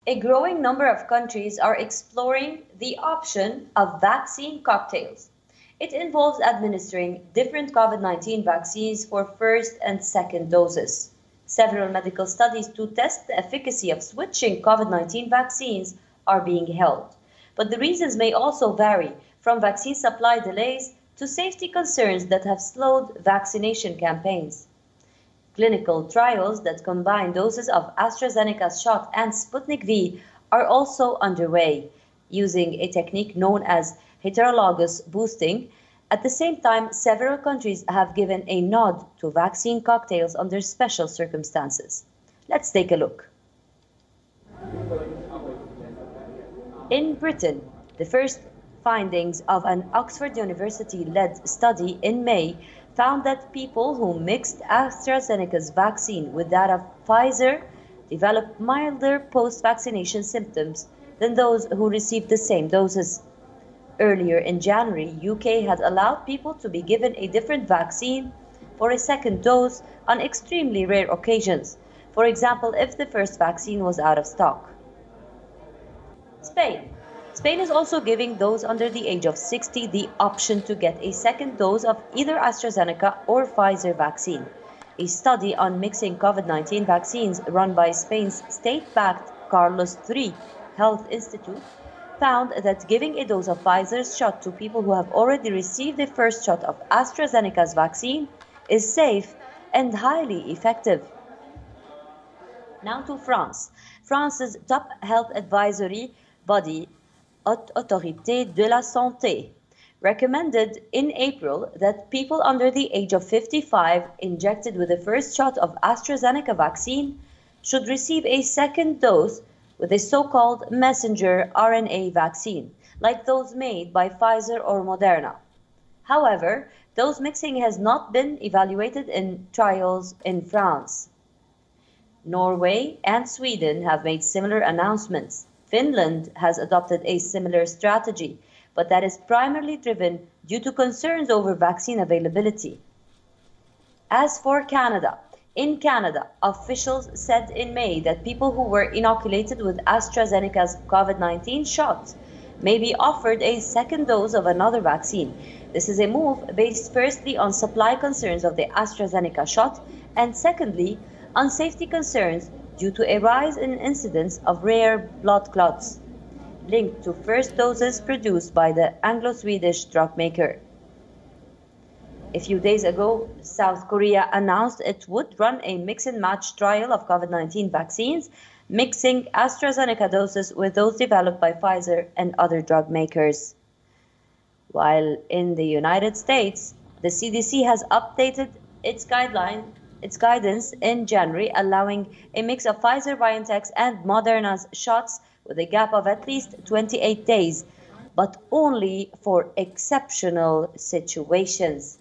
A growing number of countries are exploring the option of vaccine cocktails. It involves administering different COVID-19 vaccines for first and second doses. Several medical studies to test the efficacy of switching COVID-19 vaccines are being held, but the reasons may also vary, from vaccine supply delays to safety concerns that have slowed vaccination campaigns. Clinical trials that combine doses of AstraZeneca's shot and Sputnik V are also underway, using a technique known as heterologous boosting. At the same time, several countries have given a nod to vaccine cocktails under special circumstances. Let's take a look. In Britain, the first findings of an Oxford University-led study in May found that people who mixed AstraZeneca's vaccine with that of Pfizer developed milder post-vaccination symptoms than those who received the same doses. Earlier in January, UK had allowed people to be given a different vaccine for a second dose on extremely rare occasions, for example, if the first vaccine was out of stock. Spain is also giving those under the age of 60 the option to get a second dose of either AstraZeneca or Pfizer vaccine. A study on mixing COVID-19 vaccines run by Spain's state-backed Carlos III Health Institute found that giving a dose of Pfizer's shot to people who have already received the first shot of AstraZeneca's vaccine is safe and highly effective. Now to France. France's top health advisory body, Haute Autorité de la Santé, recommended in April that people under the age of 55 injected with the first shot of AstraZeneca vaccine should receive a second dose with a so-called messenger RNA vaccine, like those made by Pfizer or Moderna. However, dose mixing has not been evaluated in trials in France. Norway and Sweden have made similar announcements. Finland has adopted a similar strategy, but that is primarily driven due to concerns over vaccine availability. As for Canada, in Canada, officials said in May that people who were inoculated with AstraZeneca's COVID-19 shot may be offered a second dose of another vaccine. This is a move based firstly on supply concerns of the AstraZeneca shot and secondly on safety concerns due to a rise in incidence of rare blood clots linked to first doses produced by the Anglo-Swedish drug maker. A few days ago, South Korea announced it would run a mix-and-match trial of COVID-19 vaccines, mixing AstraZeneca doses with those developed by Pfizer and other drug makers. While in the United States, the CDC has updated its guidance in January, allowing a mix of Pfizer-BioNTech's and Moderna's shots with a gap of at least 28 days, but only for exceptional situations.